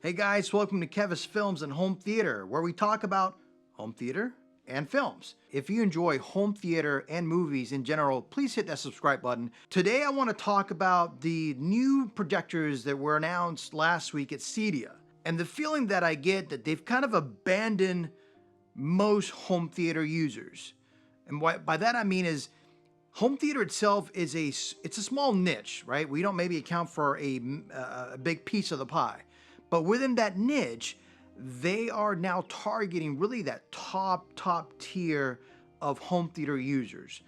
Hey guys, welcome to kevisfilms and home theater, where we talk about home theater and films. If you enjoy home theater and movies in general, please hit that subscribe button. Today I want to talk about the new projectors that were announced last week at CEDIA, and the feeling that I get that they've kind of abandoned most home theater users. And by that I mean is home theater itself is it's a small niche, right? We don't maybe account for a big piece of the pie. But within that niche, they are now targeting really that top tier of home theater users.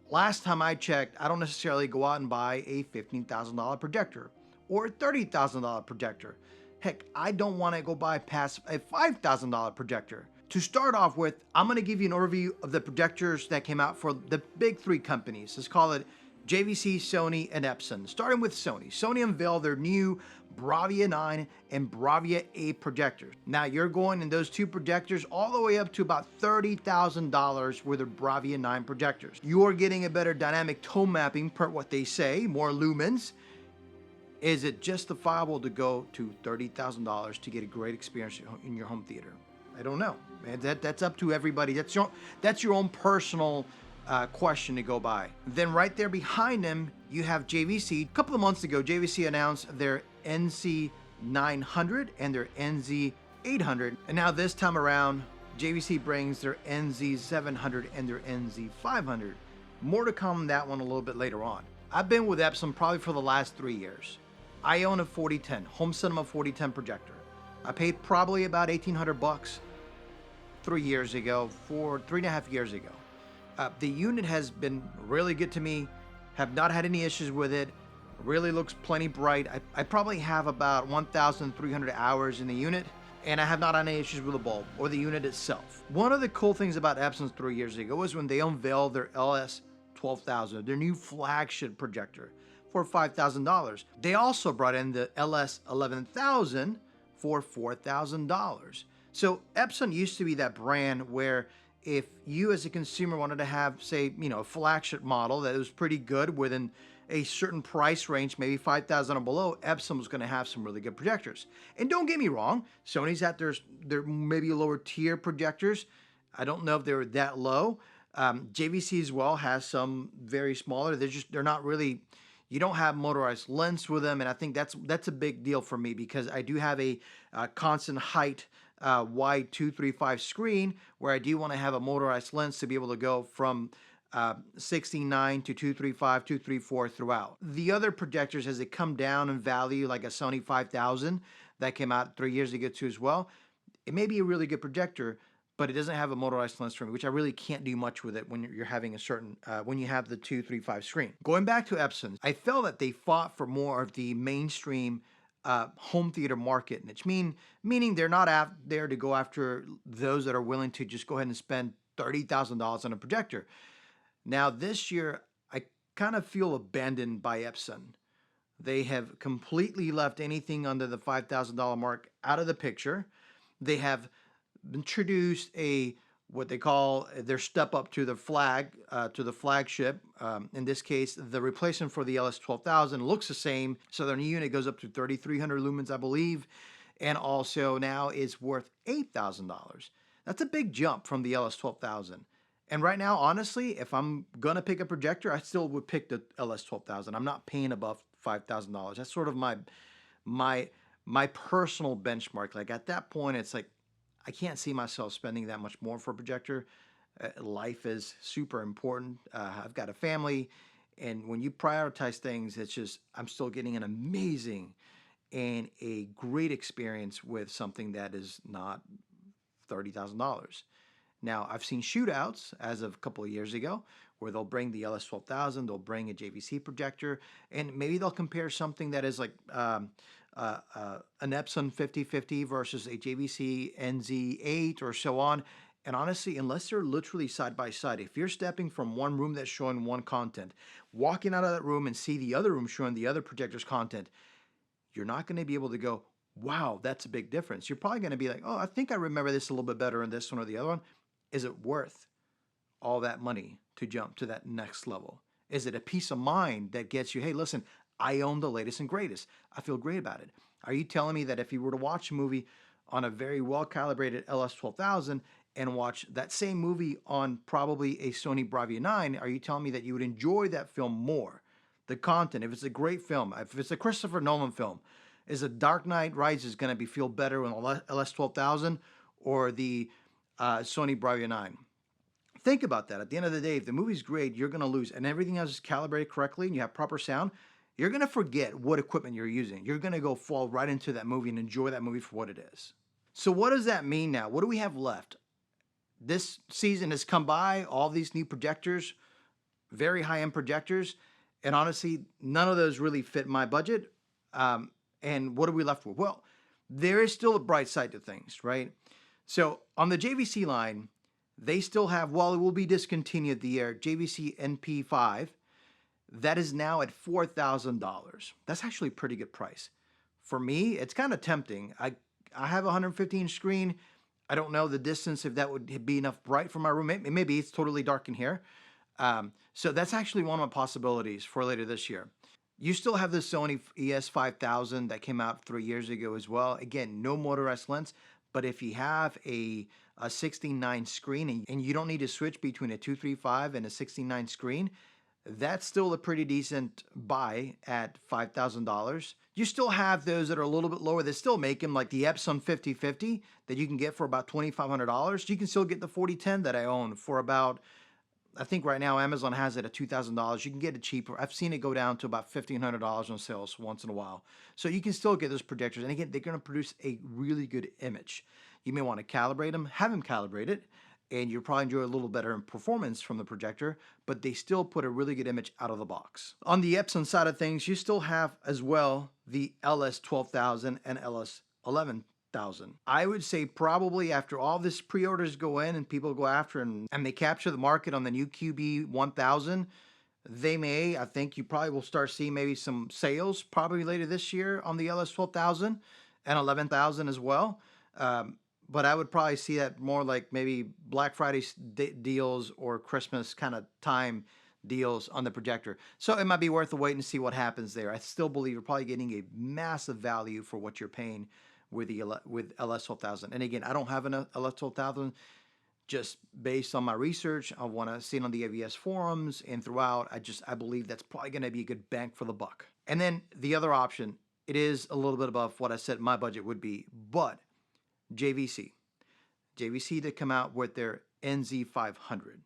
Last time I checked, I don't necessarily go out and buy a $15,000 projector or a $30,000 projector. Heck, I don't want to go buy past a $5,000 projector. To start off with, I'm going to give you an overview of the projectors that came out for the big three companies. Let's call it JVC, Sony, and Epson. Starting with Sony. Sony unveiled their new Bravia 9 and Bravia 8 projectors. Now you're going in those two projectors all the way up to about $30,000 with the Bravia 9 projectors. You are getting a better dynamic tone mapping per what they say, more lumens. Is it justifiable to go to $30,000 to get a great experience in your home theater? I don't know. That's up to everybody. That's your own personal question to go by. Then right there behind them, you have JVC. A couple of months ago, JVC announced their NC 900 and their NZ 800. And now this time around, JVC brings their NZ 700 and their NZ 500. More to come on that one a little bit later on. I've been with Epson probably for the last 3 years. I own a 4010, homecinema 4010 projector. I paid probably about $1,800 3 years ago, 3.5 years ago. The unit has been really good to me, have not had any issues with it, really looks plenty bright. I probably have about 1,300 hours in the unit, and I have not had any issues with the bulb or the unit itself. One of the cool things about Epson 3 years ago was when they unveiled their LS12000, their new flagship projector, for $5,000. They also brought in the LS11000 for $4,000. So Epson used to be that brand where if you as a consumer wanted to have, say, a flagship model that was pretty good within a certain price range, maybe $5,000 or below, Epson was going to have some really good projectors. And don't get me wrong, Sony's at their maybe lower tier projectors. I don't know if they're that low. JVC as well has some very smaller. They're not really. You don't have motorized lens with them, and I think that's a big deal for me because I do have a constant height wide 235 screen where I do want to have a motorized lens to be able to go from 16:9 to 235, 234 throughout. The other projectors, as they come down in value, like a Sony 5000 that came out 3 years ago too as well, it may be a really good projector, but it doesn't have a motorized lens for me, which I really can't do much with it when you're having a certain, when you have the 235 screen. Going back to Epson, I felt that they fought for more of the mainstream home theater market niche, meaning they're not there to go after those that are willing to just go ahead and spend $30,000 on a projector. Now this year, I kind of feel abandoned by Epson. They have completely left anything under the $5,000 mark out of the picture. They have introduced what they call their step up to the flagship. In this case, the replacement for the LS12000 looks the same. So their new unit goes up to 3,300 lumens, I believe, and also now is worth $8,000. That's a big jump from the LS12000. And right now, honestly, if I'm gonna pick a projector, I still would pick the LS12000. I'm not paying above $5,000. That's sort of my personal benchmark. Like at that point, it's like I can't see myself spending that much more for a projector. Life is super important. I've got a family, and when you prioritize things, it's just I'm still getting an amazing and a great experience with something that is not $30,000. Now, I've seen shootouts as of a couple of years ago where they'll bring the LS12000, they'll bring a JVC projector, and maybe they'll compare something that is like an Epson 5050 versus a JVC NZ8 or so on. And honestly, unless they're literally side by side, if you're stepping from one room that's showing one content, walking out of that room and see the other room showing the other projector's content, you're not going to be able to go, wow, that's a big difference. You're probably going to be like, oh, I think I remember this a little bit better in this one or the other one. Is it worth all that money to jump to that next level? Is it a peace of mind that gets you, hey, listen, I own the latest and greatest. I feel great about it. Are you telling me that if you were to watch a movie on a very well-calibrated LS12000 and watch that same movie on probably a Sony Bravia 9, are you telling me that you would enjoy that film more? The content, if it's a great film, if it's a Christopher Nolan film, is a Dark Knight Rises going to feel better on the LS12000 or the Sony Bravia 9? Think about that. At the end of the day, if the movie's great, you're going to lose, and everything else is calibrated correctly and you have proper sound, you're going to forget what equipment you're using. You're going to go fall right into that movie and enjoy that movie for what it is. So what does that mean now? What do we have left? This season has come by, all these new projectors, very high-end projectors, and honestly, none of those really fit my budget. And what are we left with? Well, there is still a bright side to things, right? So on the JVC line, they still have, well, it will be discontinued the year, JVC NP5. That is now at $4,000. That's actually a pretty good price. For me, it's kind of tempting. I have a 115 screen. I don't know the distance, if that would be enough bright for my room. Maybe it's totally dark in here. So that's actually one of my possibilities for later this year. You still have the Sony ES5000 that came out 3 years ago as well. Again, no motorized lens, but if you have a 16:9 screen and you don't need to switch between a 235 and a 16:9 screen, that's still a pretty decent buy at $5,000. You still have those that are a little bit lower. They still make them, like the Epson 5050 that you can get for about $2,500. You can still get the 4010 that I own for about, I think right now Amazon has it at $2,000. You can get it cheaper. I've seen it go down to about $1,500 on sales once in a while. So you can still get those projectors. And again, they're going to produce a really good image. You may want to calibrate them, have them calibrated, and you'll probably enjoy a little better in performance from the projector, but they still put a really good image out of the box. On the Epson side of things, you still have as well the LS12000 and LS11000. I would say probably after all this pre-orders go in and people go after and they capture the market on the new QB1000, I think you probably will start seeing maybe some sales probably later this year on the LS12000 and 11000 as well. But I would probably see that more like maybe Black Friday deals or Christmas kind of time deals on the projector. So it might be worth the wait and see what happens there. I still believe you're probably getting a massive value for what you're paying with the LS12000. And again, I don't have an LS12000. Just based on my research, I want to see it on the AVS forums and throughout. I believe that's probably going to be a good bang for the buck. And then the other option, it is a little bit above what I said my budget would be, but JVC to come out with their NZ500.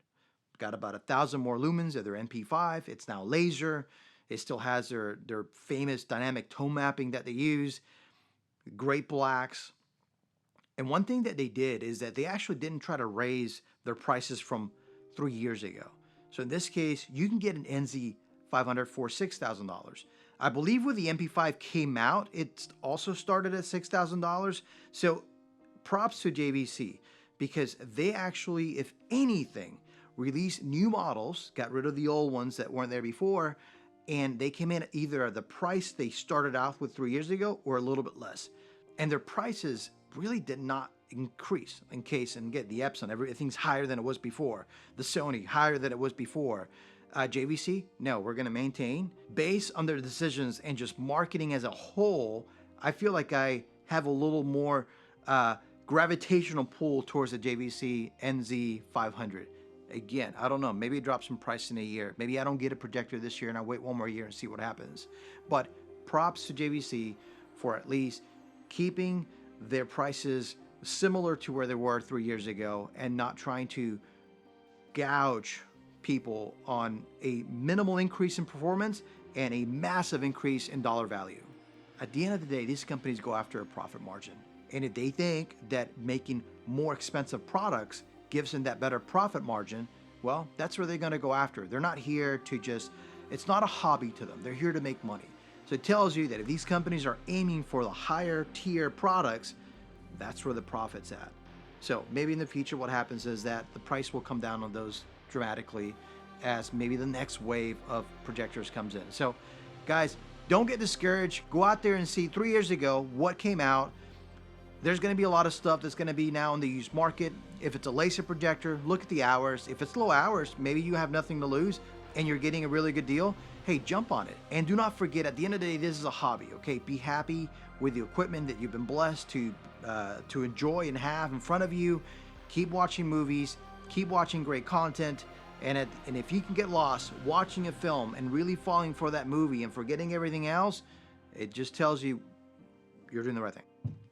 Got about 1,000 more lumens of their NP5. It's now laser. It still has their famous dynamic tone mapping that they use. Great blacks. And one thing that they did is that they actually didn't try to raise their prices from 3 years ago. So in this case, you can get an NZ500 for $6,000. I believe when the NP5 came out, it also started at $6,000. So props to JVC, because they actually, if anything, released new models, got rid of the old ones that weren't there before, and they came in at either at the price they started off with 3 years ago or a little bit less. And their prices really did not increase. And get the Epson, everything's higher than it was before. The Sony, higher than it was before. JVC, no, we're going to maintain. Based on their decisions and just marketing as a whole, I feel like I have a little more gravitational pull towards the JVC NZ500. Again, I don't know. Maybe it drops some price in a year. Maybe I don't get a projector this year and I wait one more year and see what happens. But props to JVC for at least keeping their prices similar to where they were 3 years ago and not trying to gouge people on a minimal increase in performance and a massive increase in dollar value. At the end of the day, these companies go after a profit margin. And if they think that making more expensive products gives them that better profit margin, well, that's where they're going to go after. They're not here to just, it's not a hobby to them. They're here to make money. So it tells you that if these companies are aiming for the higher tier products, that's where the profit's at. So maybe in the future what happens is that the price will come down on those dramatically as maybe the next wave of projectors comes in. So guys, don't get discouraged. Go out there and see 3 years ago what came out. There's going to be a lot of stuff that's going to be now in the used market. If it's a laser projector, look at the hours. If it's low hours, maybe you have nothing to lose. and you're getting a really good deal, hey, jump on it. And do not forget, at the end of the day, this is a hobby, okay? Be happy with the equipment that you've been blessed to enjoy and have in front of you. Keep watching movies, keep watching great content, and if you can get lost watching a film and really falling for that movie and forgetting everything else, it just tells you you're doing the right thing.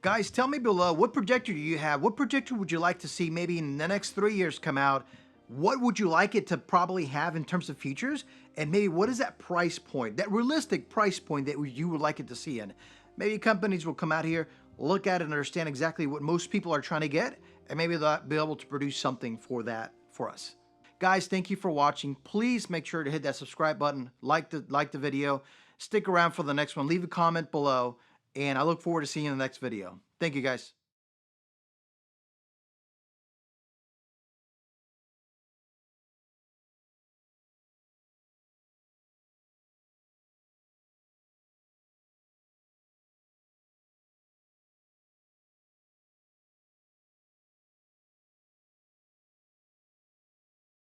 Guys, tell me below, what projector do you have? What projector would you like to see maybe in the next 3 years come out? What would you like it to probably have in terms of features? And maybe what is that price point, that realistic price point that you would like it to see in? Maybe companies will come out here, look at it and understand exactly what most people are trying to get, and maybe they'll be able to produce something for that for us. Guys, thank you for watching. Please make sure to hit that subscribe button, like the video, stick around for the next one, leave a comment below, and I look forward to seeing you in the next video. Thank you, guys.